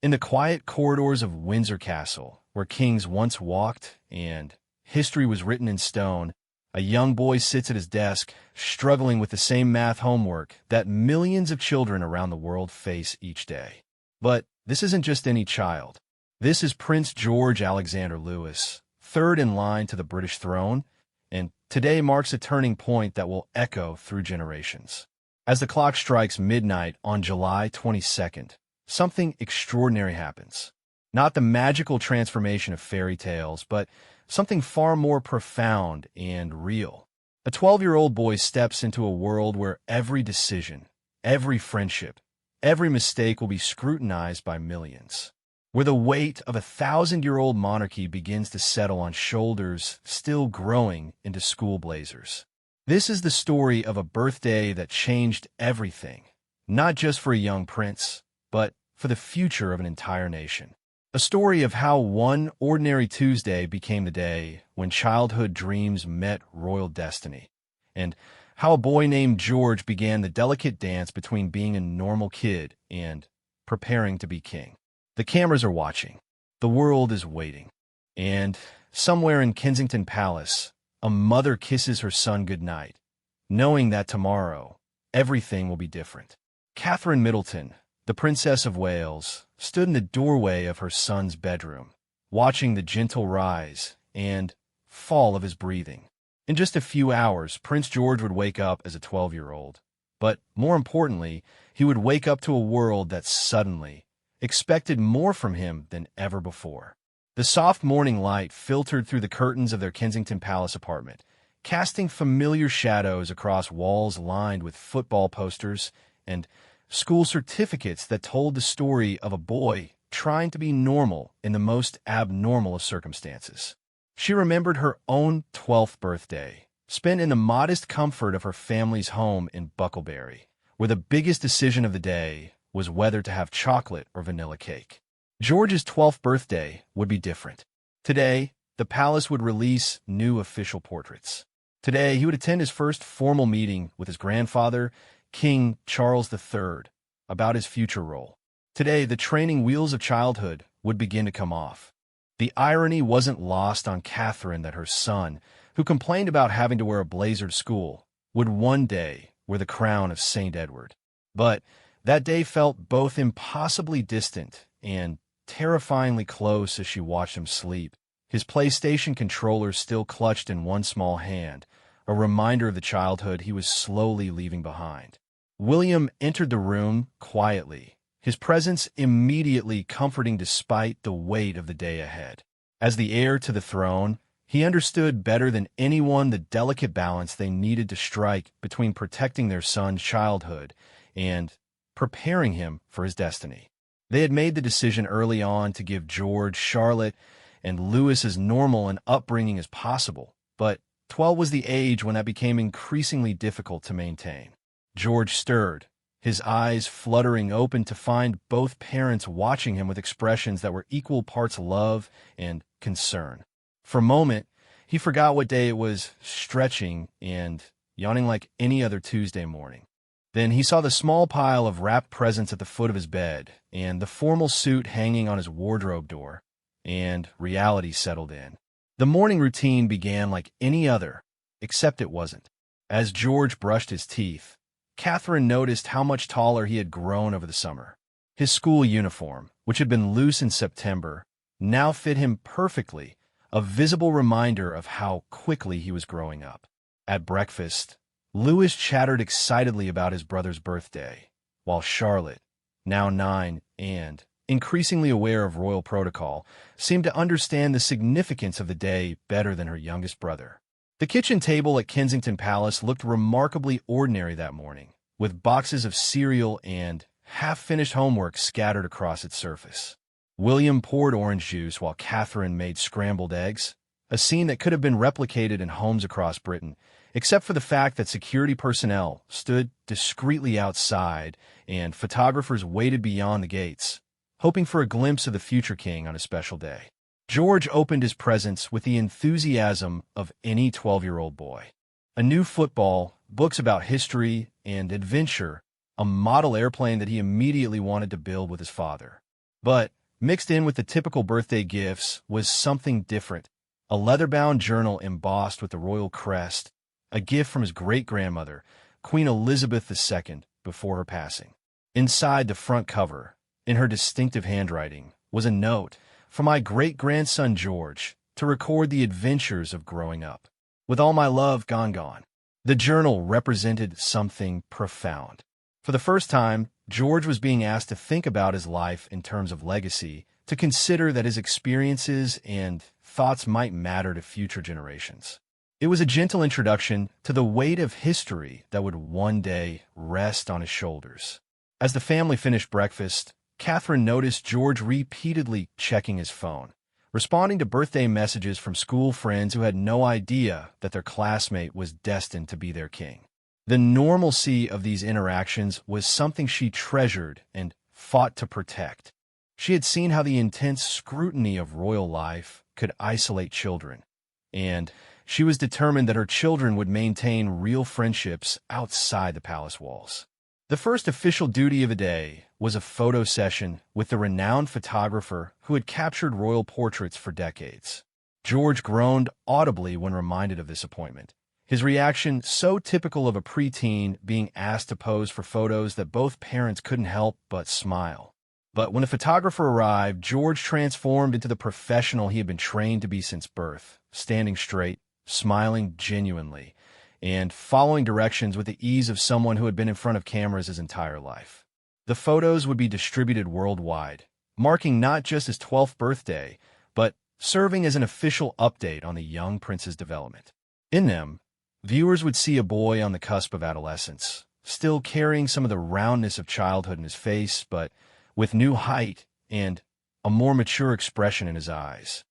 In the quiet corridors of Windsor Castle, where kings once walked and history was written in stone, a young boy sits at his desk, struggling with the same math homework that millions of children around the world face each day. But this isn't just any child. This is Prince George Alexander Louis, third in line to the British throne, and today marks a turning point that will echo through generations. As the clock strikes midnight on July 22nd, something extraordinary happens. Not the magical transformation of fairy tales, but something far more profound and real. A 12-year-old boy steps into a world where every decision, every friendship, every mistake will be scrutinized by millions. Where the weight of a 1,000-year-old monarchy begins to settle on shoulders still growing into school blazers. This is the story of a birthday that changed everything, not just for a young prince, but for the future of an entire nation. A story of how one ordinary Tuesday became the day when childhood dreams met royal destiny, and how a boy named George began the delicate dance between being a normal kid and preparing to be king. The cameras are watching. The world is waiting. And somewhere in Kensington Palace, a mother kisses her son goodnight, knowing that tomorrow, everything will be different. Catherine Middleton, the Princess of Wales, stood in the doorway of her son's bedroom, watching the gentle rise and fall of his breathing. In just a few hours, Prince George would wake up as a 12-year-old. But more importantly, he would wake up to a world that suddenly expected more from him than ever before. The soft morning light filtered through the curtains of their Kensington Palace apartment, casting familiar shadows across walls lined with football posters and school certificates that told the story of a boy trying to be normal in the most abnormal of circumstances. She remembered her own 12th birthday, spent in the modest comfort of her family's home in Bucklebury, where the biggest decision of the day was whether to have chocolate or vanilla cake. George's 12th birthday would be different. Today, the palace would release new official portraits. Today, he would attend his first formal meeting with his grandfather, King Charles III, about his future role. Today, the training wheels of childhood would begin to come off. The irony wasn't lost on Catherine that her son, who complained about having to wear a blazer to school, would one day wear the crown of St. Edward. But that day felt both impossibly distant and terrifyingly close as she watched him sleep, his PlayStation controller still clutched in one small hand, a reminder of the childhood he was slowly leaving behind. William entered the room quietly, his presence immediately comforting despite the weight of the day ahead. As the heir to the throne, he understood better than anyone the delicate balance they needed to strike between protecting their son's childhood and preparing him for his destiny. They had made the decision early on to give George, Charlotte, and Louis as normal an upbringing as possible, but 12 was the age when that became increasingly difficult to maintain. George stirred, his eyes fluttering open to find both parents watching him with expressions that were equal parts love and concern. For a moment, he forgot what day it was, stretching and yawning like any other Tuesday morning. Then he saw the small pile of wrapped presents at the foot of his bed and the formal suit hanging on his wardrobe door, and reality settled in. The morning routine began like any other, except it wasn't. As George brushed his teeth, Catherine noticed how much taller he had grown over the summer. His school uniform, which had been loose in September, now fit him perfectly, a visible reminder of how quickly he was growing up. At breakfast, Louis chattered excitedly about his brother's birthday, while Charlotte, now 9 and increasingly aware of royal protocol, seemed to understand the significance of the day better than her youngest brother. The kitchen table at Kensington Palace looked remarkably ordinary that morning, with boxes of cereal and half-finished homework scattered across its surface. William poured orange juice while Catherine made scrambled eggs, a scene that could have been replicated in homes across Britain, except for the fact that security personnel stood discreetly outside and photographers waited beyond the gates, hoping for a glimpse of the future king on a special day. George opened his presents with the enthusiasm of any 12-year-old boy. A new football, books about history and adventure, a model airplane that he immediately wanted to build with his father. But mixed in with the typical birthday gifts was something different. A leather-bound journal embossed with the royal crest, a gift from his great-grandmother, Queen Elizabeth II, before her passing. Inside the front cover, in her distinctive handwriting, was a note from my great-grandson George to record the adventures of growing up. With all my love gone. The journal represented something profound. For the first time, George was being asked to think about his life in terms of legacy, to consider that his experiences and thoughts might matter to future generations. It was a gentle introduction to the weight of history that would one day rest on his shoulders. As the family finished breakfast, Catherine noticed George repeatedly checking his phone, responding to birthday messages from school friends who had no idea that their classmate was destined to be their king. The normalcy of these interactions was something she treasured and fought to protect. She had seen how the intense scrutiny of royal life could isolate children, and she was determined that her children would maintain real friendships outside the palace walls. The first official duty of the day was a photo session with the renowned photographer who had captured royal portraits for decades. George groaned audibly when reminded of this appointment, his reaction so typical of a preteen being asked to pose for photos that both parents couldn't help but smile. But when the photographer arrived, George transformed into the professional he had been trained to be since birth, standing straight, smiling genuinely, and following directions with the ease of someone who had been in front of cameras his entire life. The photos would be distributed worldwide, marking not just his 12th birthday, but serving as an official update on the young prince's development. In them, viewers would see a boy on the cusp of adolescence, still carrying some of the roundness of childhood in his face, but with new height and a more mature expression in his eyes.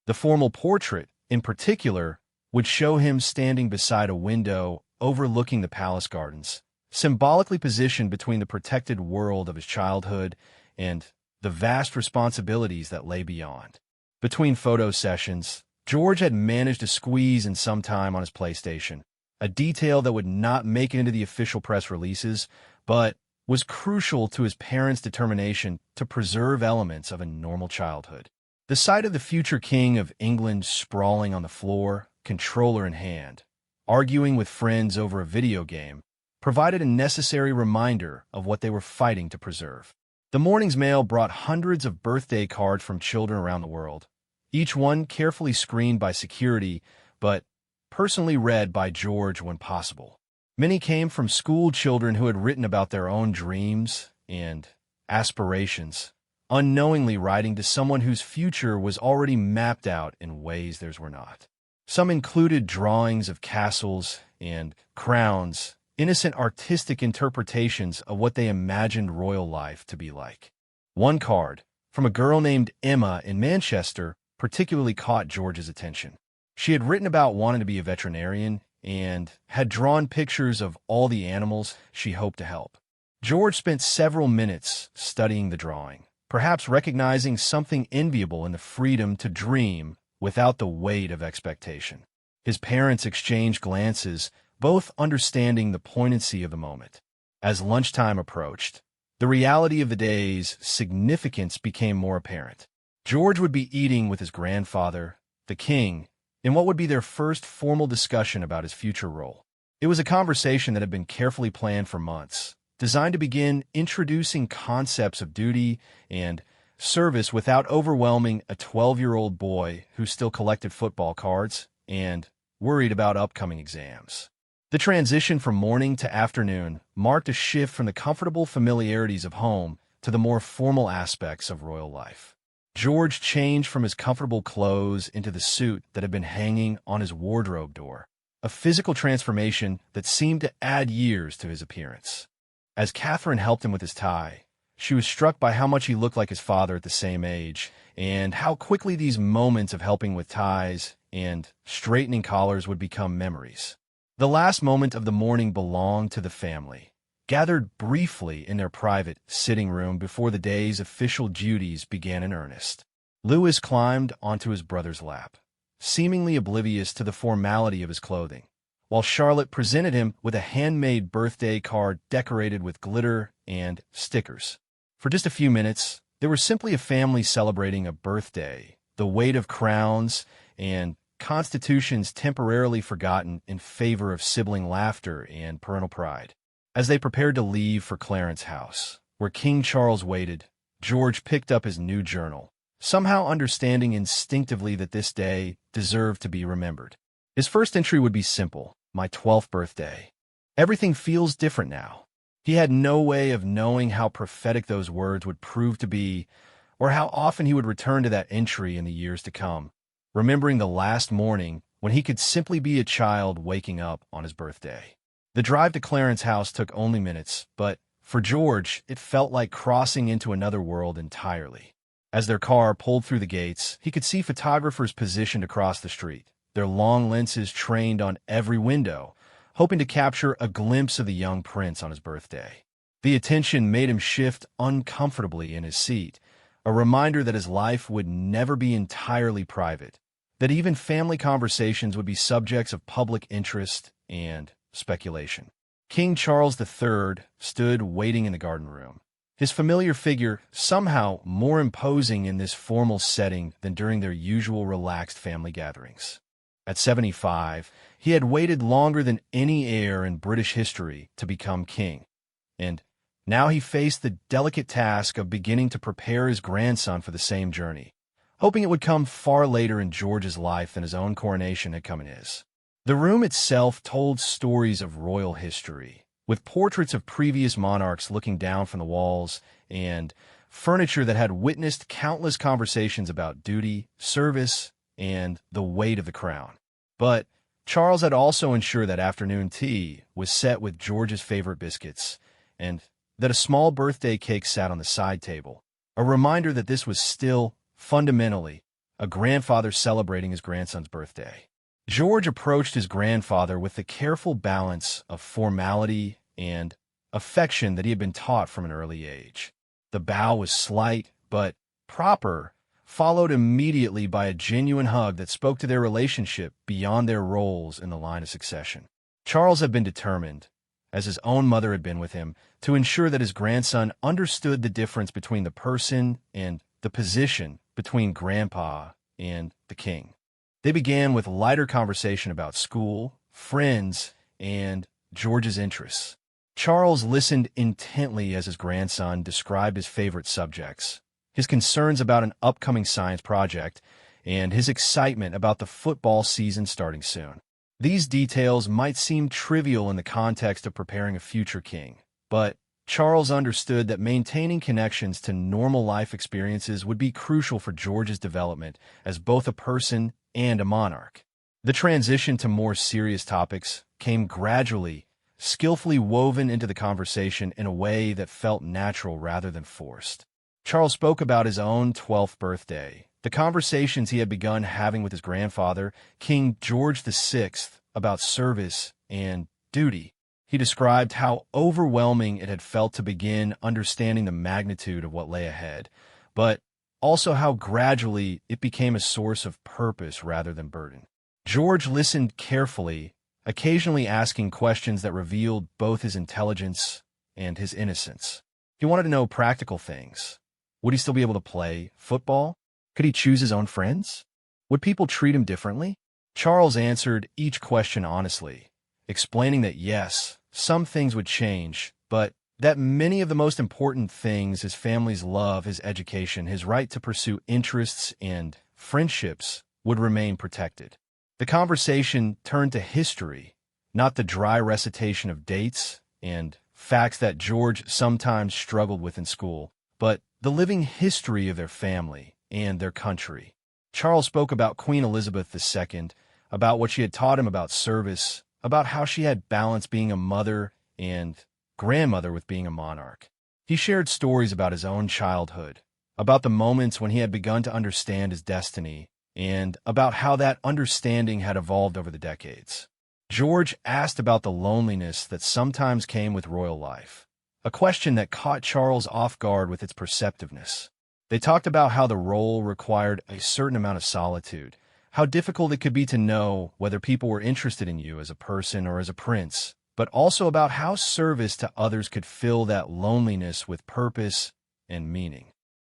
The formal portrait, in particular, would show him standing beside a window overlooking the palace gardens, symbolically positioned between the protected world of his childhood and the vast responsibilities that lay beyond. Between photo sessions, George had managed to squeeze in some time on his PlayStation, a detail that would not make it into the official press releases, but was crucial to his parents' determination to preserve elements of a normal childhood. The sight of the future king of England sprawling on the floor, controller in hand, arguing with friends over a video game, provided a necessary reminder of what they were fighting to preserve. The morning's mail brought hundreds of birthday cards from children around the world, each one carefully screened by security, but personally read by George when possible. Many came from school children who had written about their own dreams and aspirations, unknowingly writing to someone whose future was already mapped out in ways theirs were not. Some included drawings of castles and crowns, innocent artistic interpretations of what they imagined royal life to be like. One card, from a girl named Emma in Manchester, particularly caught George's attention. She had written about wanting to be a veterinarian and had drawn pictures of all the animals she hoped to help. George spent several minutes studying the drawing, perhaps recognizing something enviable in the freedom to dream without the weight of expectation. His parents exchanged glances, both understanding the poignancy of the moment. As lunchtime approached, the reality of the day's significance became more apparent. George would be eating with his grandfather, the king, in what would be their first formal discussion about his future role. It was a conversation that had been carefully planned for months, designed to begin introducing concepts of duty and service without overwhelming a 12-year-old boy who still collected football cards and worried about upcoming exams. The transition from morning to afternoon marked a shift from the comfortable familiarities of home to the more formal aspects of royal life. George changed from his comfortable clothes into the suit that had been hanging on his wardrobe door, a physical transformation that seemed to add years to his appearance. As Catherine helped him with his tie, she was struck by how much he looked like his father at the same age, and how quickly these moments of helping with ties and straightening collars would become memories. The last moment of the morning belonged to the family, gathered briefly in their private sitting room before the day's official duties began in earnest. Louis climbed onto his brother's lap, seemingly oblivious to the formality of his clothing, while Charlotte presented him with a handmade birthday card decorated with glitter and stickers. For just a few minutes, They were simply a family celebrating a birthday, the weight of crowns and constitutions temporarily forgotten in favor of sibling laughter and parental pride. As they prepared to leave for Clarence House, where King Charles waited, George picked up his new journal, somehow understanding instinctively that this day deserved to be remembered. His first entry would be simple: my 12th birthday. Everything feels different now. He had no way of knowing how prophetic those words would prove to be, or how often he would return to that entry in the years to come, remembering the last morning when he could simply be a child waking up on his birthday. The drive to Clarence House took only minutes, but for George, it felt like crossing into another world entirely. As their car pulled through the gates, he could see photographers positioned across the street, their long lenses trained on every window, hoping to capture a glimpse of the young prince on his birthday. The attention made him shift uncomfortably in his seat, a reminder that his life would never be entirely private, that even family conversations would be subjects of public interest and speculation. King Charles III stood waiting in the garden room, his familiar figure somehow more imposing in this formal setting than during their usual relaxed family gatherings. At 75, he had waited longer than any heir in British history to become king, and now he faced the delicate task of beginning to prepare his grandson for the same journey, hoping it would come far later in George's life than his own coronation had come in his. The room itself told stories of royal history, with portraits of previous monarchs looking down from the walls and furniture that had witnessed countless conversations about duty, service, and the weight of the crown. But Charles had also ensured that afternoon tea was set with George's favorite biscuits, and that a small birthday cake sat on the side table, a reminder that this was still, fundamentally, a grandfather celebrating his grandson's birthday. George approached his grandfather with the careful balance of formality and affection that he had been taught from an early age. The bow was slight, but proper, followed immediately by a genuine hug that spoke to their relationship beyond their roles in the line of succession. Charles had been determined, as his own mother had been with him, to ensure that his grandson understood the difference between the person and the position between grandpa and the king. They began with lighter conversation about school, friends, and George's interests. Charles listened intently as his grandson described his favorite subjects, his concerns about an upcoming science project, and his excitement about the football season starting soon. These details might seem trivial in the context of preparing a future king, but Charles understood that maintaining connections to normal life experiences would be crucial for George's development as both a person and a monarch. The transition to more serious topics came gradually, skillfully woven into the conversation in a way that felt natural rather than forced. Charles spoke about his own 12th birthday, the conversations he had begun having with his grandfather, King George VI, about service and duty. He described how overwhelming it had felt to begin understanding the magnitude of what lay ahead, but also how gradually it became a source of purpose rather than burden. George listened carefully, occasionally asking questions that revealed both his intelligence and his innocence. He wanted to know practical things. Would he still be able to play football? Could he choose his own friends? Would people treat him differently? Charles answered each question honestly, explaining that yes, some things would change, but that many of the most important things, his family's love, his education, his right to pursue interests and friendships, would remain protected. The conversation turned to history, not the dry recitation of dates and facts that George sometimes struggled with in school, but the living history of their family and their country. Charles spoke about Queen Elizabeth II, about what she had taught him about service, about how she had balanced being a mother and grandmother with being a monarch. He shared stories about his own childhood, about the moments when he had begun to understand his destiny, and about how that understanding had evolved over the decades. George asked about the loneliness that sometimes came with royal life, a question that caught Charles off guard with its perceptiveness. They talked about how the role required a certain amount of solitude, how difficult it could be to know whether people were interested in you as a person or as a prince, but also about how service to others could fill that loneliness with purpose and meaning.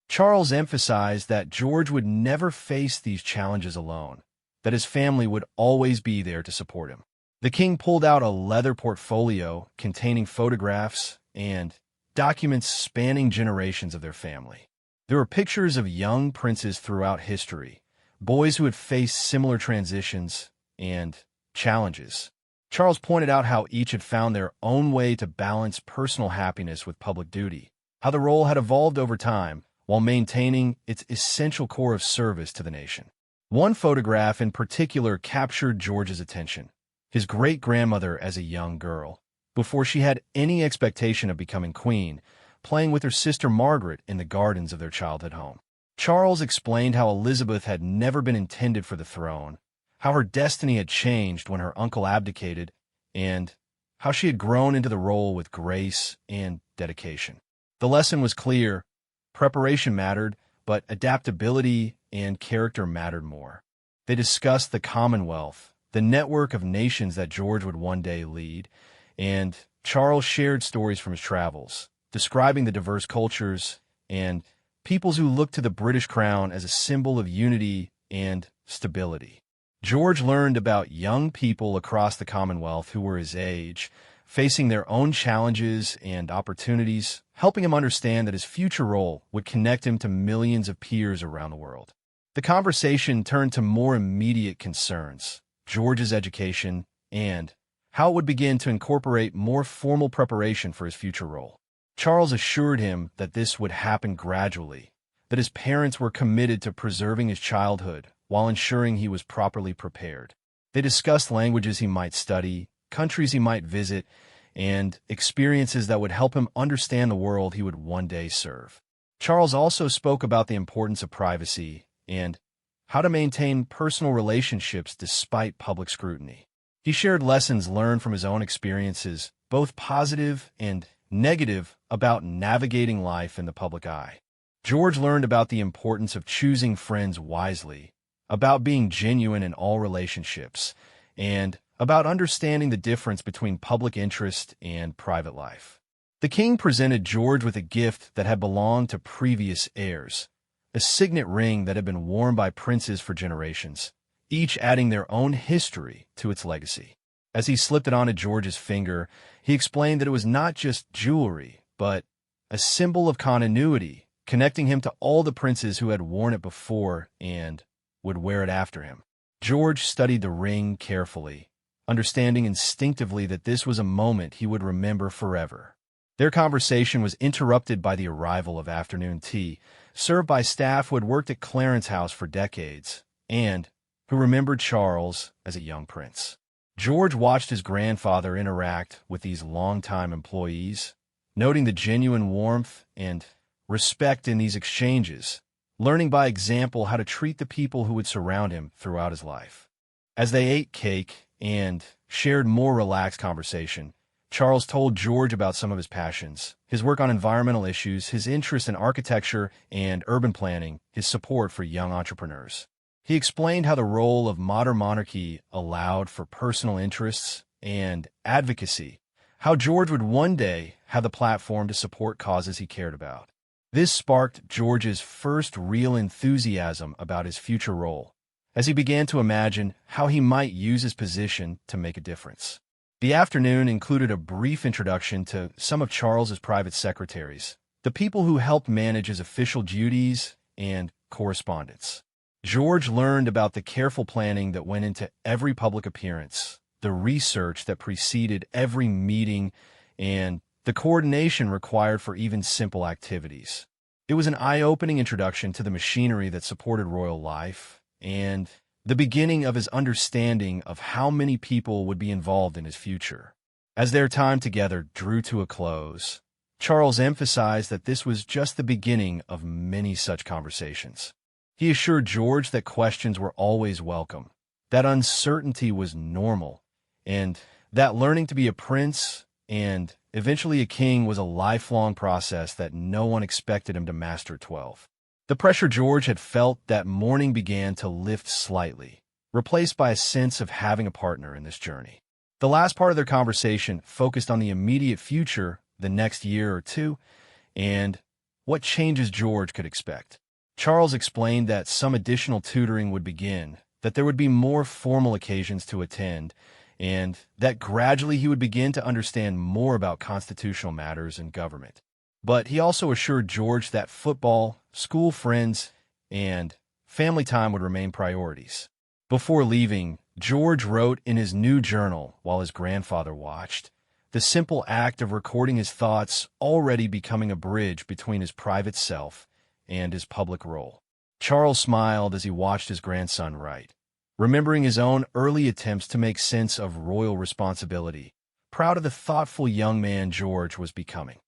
Charles emphasized that George would never face these challenges alone, that his family would always be there to support him. The king pulled out a leather portfolio containing photographs and documents spanning generations of their family. There were pictures of young princes throughout history, boys who had faced similar transitions and challenges. Charles pointed out how each had found their own way to balance personal happiness with public duty, how the role had evolved over time while maintaining its essential core of service to the nation. One photograph in particular captured George's attention: his great-grandmother as a young girl, before she had any expectation of becoming queen, playing with her sister Margaret in the gardens of their childhood home. Charles explained how Elizabeth had never been intended for the throne, how her destiny had changed when her uncle abdicated, and how she had grown into the role with grace and dedication. The lesson was clear: preparation mattered, but adaptability and character mattered more. They discussed the Commonwealth, the network of nations that George would one day lead, and Charles shared stories from his travels, describing the diverse cultures and peoples who looked to the British crown as a symbol of unity and stability. George learned about young people across the Commonwealth who were his age, facing their own challenges and opportunities, helping him understand that his future role would connect him to millions of peers around the world. The conversation turned to more immediate concerns: George's education and how it would begin to incorporate more formal preparation for his future role. Charles assured him that this would happen gradually, that his parents were committed to preserving his childhood while ensuring he was properly prepared. They discussed languages he might study, countries he might visit, and experiences that would help him understand the world he would one day serve. Charles also spoke about the importance of privacy and how to maintain personal relationships despite public scrutiny. He shared lessons learned from his own experiences, both positive and negative, about navigating life in the public eye. George learned about the importance of choosing friends wisely, about being genuine in all relationships, and about understanding the difference between public interest and private life. The king presented George with a gift that had belonged to previous heirs, a signet ring that had been worn by princes for generations, each adding their own history to its legacy. As he slipped it onto George's finger, he explained that it was not just jewelry, but a symbol of continuity, connecting him to all the princes who had worn it before and would wear it after him. George studied the ring carefully, understanding instinctively that this was a moment he would remember forever. Their conversation was interrupted by the arrival of afternoon tea, served by staff who had worked at Clarence House for decades, and who remembered Charles as a young prince. George watched his grandfather interact with these longtime employees, noting the genuine warmth and respect in these exchanges, learning by example how to treat the people who would surround him throughout his life. As they ate cake and shared more relaxed conversation, Charles told George about some of his passions: his work on environmental issues, his interest in architecture and urban planning, his support for young entrepreneurs. He explained how the role of modern monarchy allowed for personal interests and advocacy, how George would one day have the platform to support causes he cared about. This sparked George's first real enthusiasm about his future role, as he began to imagine how he might use his position to make a difference. The afternoon included a brief introduction to some of Charles's private secretaries, the people who helped manage his official duties and correspondence. George learned about the careful planning that went into every public appearance, the research that preceded every meeting, and the coordination required for even simple activities. It was an eye-opening introduction to the machinery that supported royal life, and the beginning of his understanding of how many people would be involved in his future. As their time together drew to a close, Charles emphasized that this was just the beginning of many such conversations. He assured George that questions were always welcome, that uncertainty was normal, and that learning to be a prince and eventually a king was a lifelong process that no one expected him to master at 12. The pressure George had felt that morning began to lift slightly, replaced by a sense of having a partner in this journey. The last part of their conversation focused on the immediate future, the next year or two, and what changes George could expect. Charles explained that some additional tutoring would begin, that there would be more formal occasions to attend, and that gradually he would begin to understand more about constitutional matters and government. But he also assured George that football, school friends, and family time would remain priorities. Before leaving, George wrote in his new journal while his grandfather watched, the simple act of recording his thoughts already becoming a bridge between his private self and his public role. Charles smiled as he watched his grandson write, remembering his own early attempts to make sense of royal responsibility, proud of the thoughtful young man George was becoming.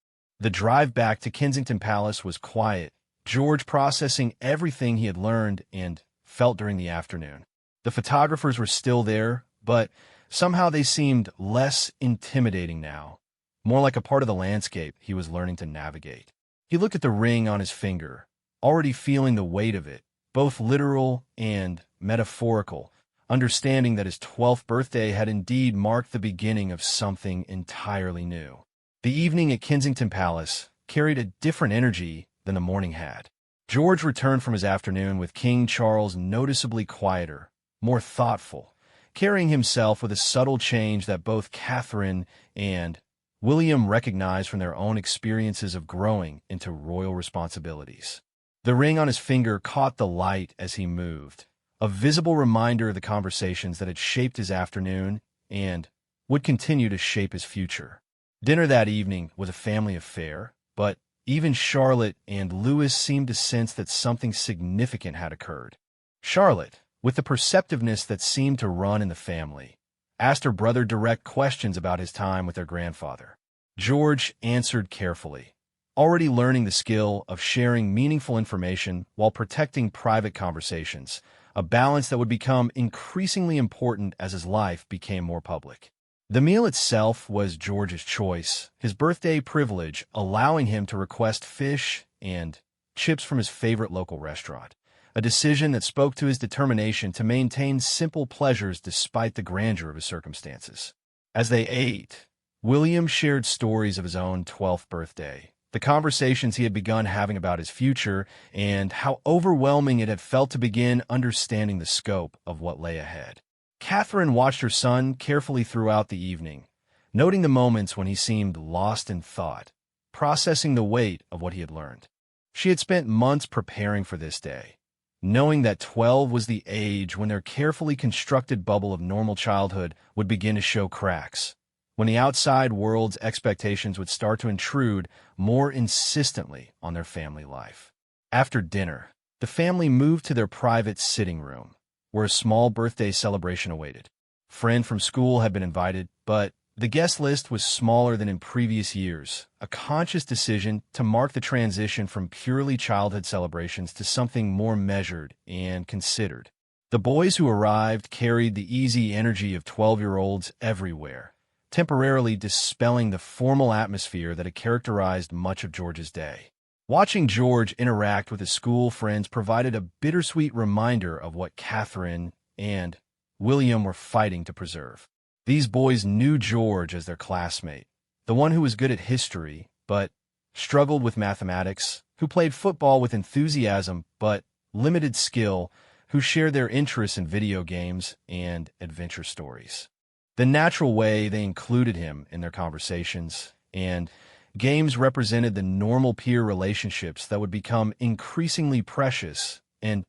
The drive back to Kensington Palace was quiet, George processing everything he had learned and felt during the afternoon. The photographers were still there, but somehow they seemed less intimidating now, more like a part of the landscape he was learning to navigate. He looked at the ring on his finger, already feeling the weight of it, both literal and metaphorical, understanding that his 12th birthday had indeed marked the beginning of something entirely new. The evening at Kensington Palace carried a different energy than the morning had. George returned from his afternoon with King Charles noticeably quieter, more thoughtful, carrying himself with a subtle change that both Catherine and William recognized from their own experiences of growing into royal responsibilities. The ring on his finger caught the light as he moved, a visible reminder of the conversations that had shaped his afternoon and would continue to shape his future. Dinner that evening was a family affair, but even Charlotte and Louis seemed to sense that something significant had occurred. Charlotte, with the perceptiveness that seemed to run in the family, asked her brother direct questions about his time with their grandfather. George answered carefully, already learning the skill of sharing meaningful information while protecting private conversations, a balance that would become increasingly important as his life became more public. The meal itself was George's choice, his birthday privilege allowing him to request fish and chips from his favorite local restaurant, a decision that spoke to his determination to maintain simple pleasures despite the grandeur of his circumstances. As they ate, William shared stories of his own 12th birthday, the conversations he had begun having about his future, and how overwhelming it had felt to begin understanding the scope of what lay ahead. Catherine watched her son carefully throughout the evening, noting the moments when he seemed lost in thought, processing the weight of what he had learned. She had spent months preparing for this day, knowing that 12 was the age when their carefully constructed bubble of normal childhood would begin to show cracks, when the outside world's expectations would start to intrude more insistently on their family life. After dinner, the family moved to their private sitting room, where a small birthday celebration awaited. A friend from school had been invited, but the guest list was smaller than in previous years, a conscious decision to mark the transition from purely childhood celebrations to something more measured and considered. The boys who arrived carried the easy energy of 12-year-olds everywhere, temporarily dispelling the formal atmosphere that had characterized much of George's day. Watching George interact with his school friends provided a bittersweet reminder of what Catherine and William were fighting to preserve. These boys knew George as their classmate, the one who was good at history but struggled with mathematics, who played football with enthusiasm but limited skill, who shared their interests in video games and adventure stories. The natural way they included him in their conversations, and games represented the normal peer relationships that would become increasingly precious and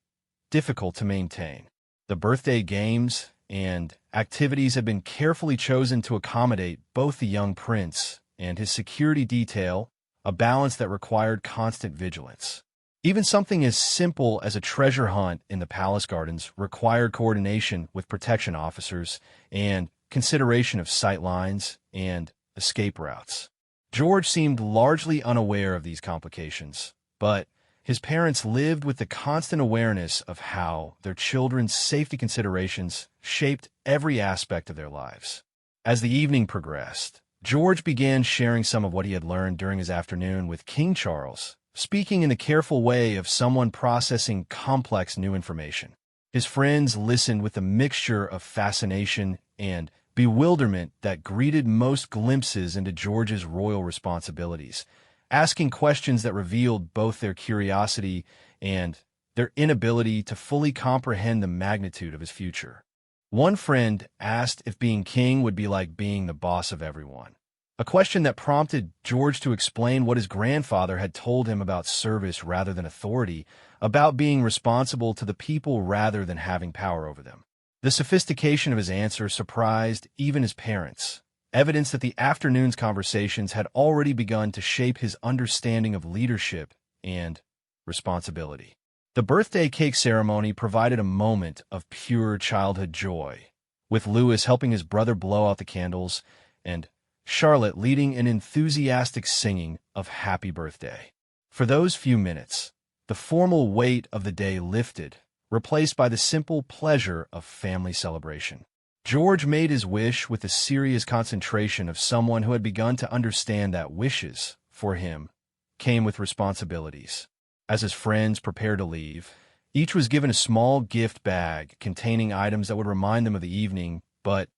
difficult to maintain. The birthday games and activities had been carefully chosen to accommodate both the young prince and his security detail, a balance that required constant vigilance. Even something as simple as a treasure hunt in the palace gardens required coordination with protection officers and consideration of sight lines and escape routes. George seemed largely unaware of these complications, but his parents lived with the constant awareness of how their children's safety considerations shaped every aspect of their lives. As the evening progressed, George began sharing some of what he had learned during his afternoon with King Charles, speaking in the careful way of someone processing complex new information. His friends listened with a mixture of fascination and bewilderment that greeted most glimpses into George's royal responsibilities, asking questions that revealed both their curiosity and their inability to fully comprehend the magnitude of his future. One friend asked if being king would be like being the boss of everyone, a question that prompted George to explain what his grandfather had told him about service rather than authority, about being responsible to the people rather than having power over them. The sophistication of his answer surprised even his parents, evidence that the afternoon's conversations had already begun to shape his understanding of leadership and responsibility. The birthday cake ceremony provided a moment of pure childhood joy, with Louis helping his brother blow out the candles and Charlotte leading an enthusiastic singing of Happy Birthday. For those few minutes, the formal weight of the day lifted, replaced by the simple pleasure of family celebration. George made his wish with the serious concentration of someone who had begun to understand that wishes, for him, came with responsibilities. As his friends prepared to leave, each was given a small gift bag containing items that would remind them of the evening, but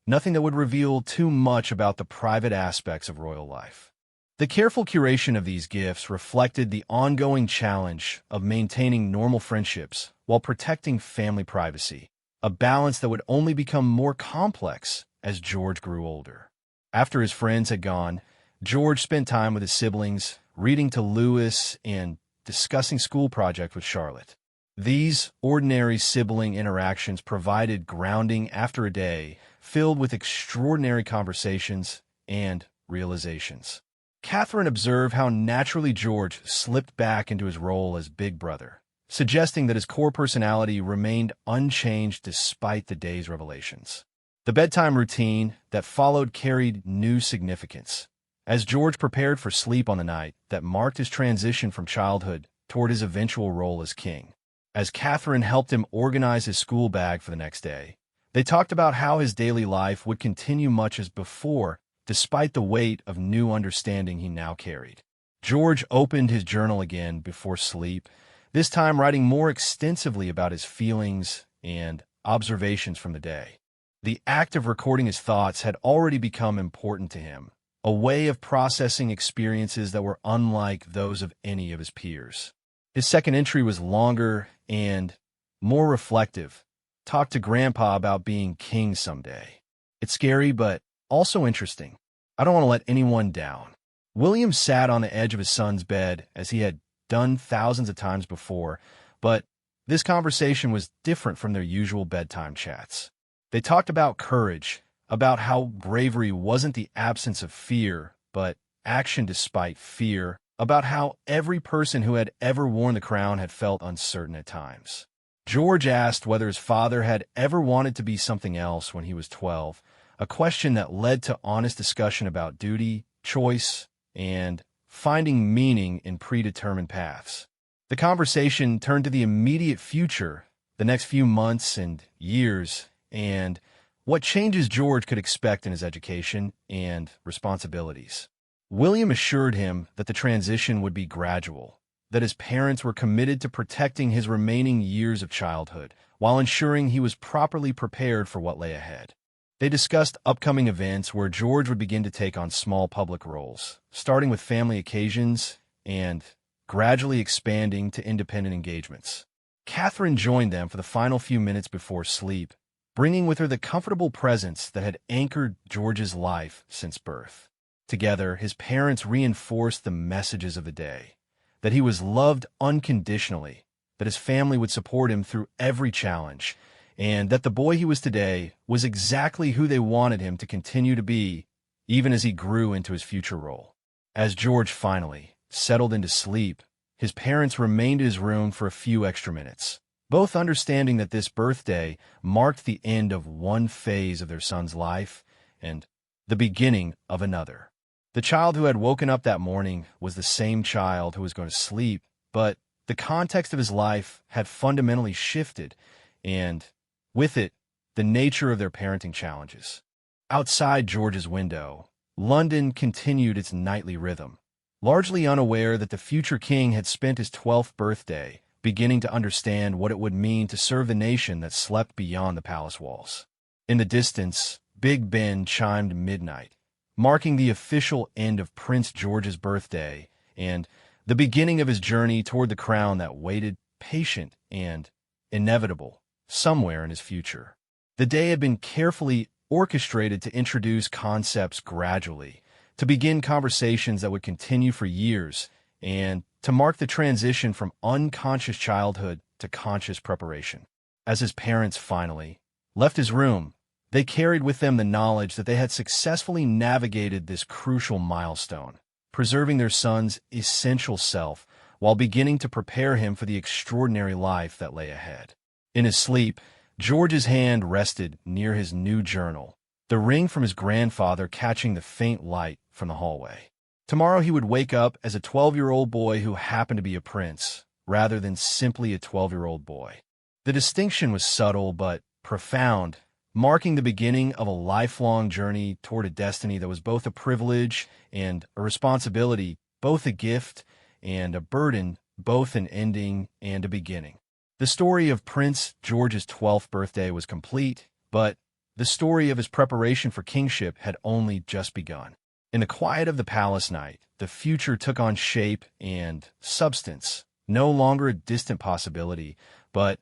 nothing that would reveal too much about the private aspects of royal life. The careful curation of these gifts reflected the ongoing challenge of maintaining normal friendships while protecting family privacy, a balance that would only become more complex as George grew older. After his friends had gone, George spent time with his siblings, reading to Louis and discussing school projects with Charlotte. These ordinary sibling interactions provided grounding after a day filled with extraordinary conversations and realizations. Catherine observed how naturally George slipped back into his role as big brother, suggesting that his core personality remained unchanged despite the day's revelations. The bedtime routine that followed carried new significance, as George prepared for sleep on the night that marked his transition from childhood toward his eventual role as king. As Catherine helped him organize his school bag for the next day, they talked about how his daily life would continue much as before, despite the weight of new understanding he now carried. George opened his journal again before sleep, this time writing more extensively about his feelings and observations from the day. The act of recording his thoughts had already become important to him, a way of processing experiences that were unlike those of any of his peers. His second entry was longer and more reflective. Talk to Grandpa about being king someday. It's scary, but also interesting. I don't want to let anyone down. William sat on the edge of his son's bed as he had done thousands of times before, but this conversation was different from their usual bedtime chats. They talked about courage, about how bravery wasn't the absence of fear, but action despite fear, about how every person who had ever worn the crown had felt uncertain at times. George asked whether his father had ever wanted to be something else when he was 12, a question that led to honest discussion about duty, choice, and finding meaning in predetermined paths. The conversation turned to the immediate future, the next few months and years, and what changes George could expect in his education and responsibilities. William assured him that the transition would be gradual, that his parents were committed to protecting his remaining years of childhood, while ensuring he was properly prepared for what lay ahead. They discussed upcoming events where George would begin to take on small public roles, starting with family occasions and gradually expanding to independent engagements. Catherine joined them for the final few minutes before sleep, bringing with her the comfortable presence that had anchored George's life since birth. Together, his parents reinforced the messages of the day, that he was loved unconditionally, that his family would support him through every challenge, and that the boy he was today was exactly who they wanted him to continue to be, even as he grew into his future role. As George finally settled into sleep, his parents remained in his room for a few extra minutes, both understanding that this birthday marked the end of one phase of their son's life and the beginning of another. The child who had woken up that morning was the same child who was going to sleep, but the context of his life had fundamentally shifted, and with it, the nature of their parenting challenges. Outside George's window, London continued its nightly rhythm, largely unaware that the future king had spent his 12th birthday beginning to understand what it would mean to serve the nation that slept beyond the palace walls. In the distance, Big Ben chimed midnight, marking the official end of Prince George's birthday and the beginning of his journey toward the crown that waited, patient and inevitable, somewhere in his future. The day had been carefully orchestrated to introduce concepts gradually, to begin conversations that would continue for years, and to mark the transition from unconscious childhood to conscious preparation. As his parents finally left his room, they carried with them the knowledge that they had successfully navigated this crucial milestone, preserving their son's essential self while beginning to prepare him for the extraordinary life that lay ahead. In his sleep, George's hand rested near his new journal, the ring from his grandfather catching the faint light from the hallway. Tomorrow he would wake up as a 12-year-old boy who happened to be a prince, rather than simply a 12-year-old boy. The distinction was subtle but profound, marking the beginning of a lifelong journey toward a destiny that was both a privilege and a responsibility, both a gift and a burden, both an ending and a beginning. The story of Prince George's 12th birthday was complete, but the story of his preparation for kingship had only just begun. In the quiet of the palace night, the future took on shape and substance, no longer a distant possibility, but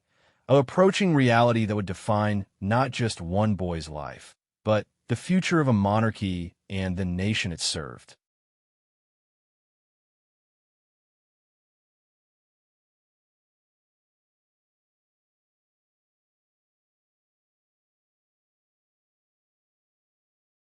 an approaching reality that would define not just one boy's life, but the future of a monarchy and the nation it served.